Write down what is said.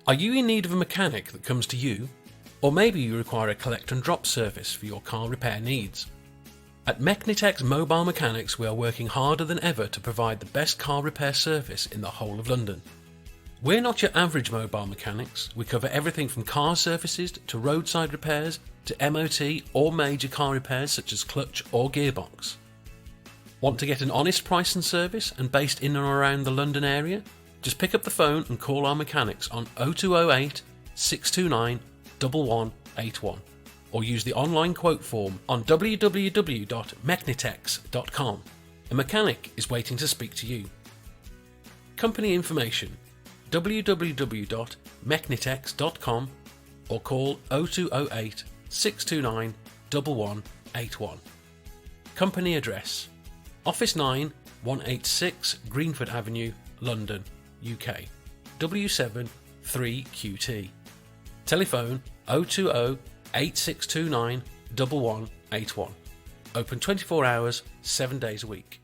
Are you in need of a mechanic that comes to you? Or maybe you require a collect and drop service for your car repair needs. At Mechnitex Mobile Mechanics, we are working harder than ever to provide the best car repair service in the whole of London. We're not your average mobile mechanics. We cover everything from car services to roadside repairs to MOT or major car repairs such as clutch or gearbox. Want to get an honest price and service and based in and around the London area? Just pick up the phone and call our mechanics on 0208 629 1181 or use the online quote form on www.mechnitex.com. A mechanic is waiting to speak to you. Company information: www.mechnitex.com or call 0208 629 1181. Company address: Office 9, 186 Greenford Avenue, London, UK, W7 3QT. Telephone 020 8629 1181. Open 24 hours, 7 days a week.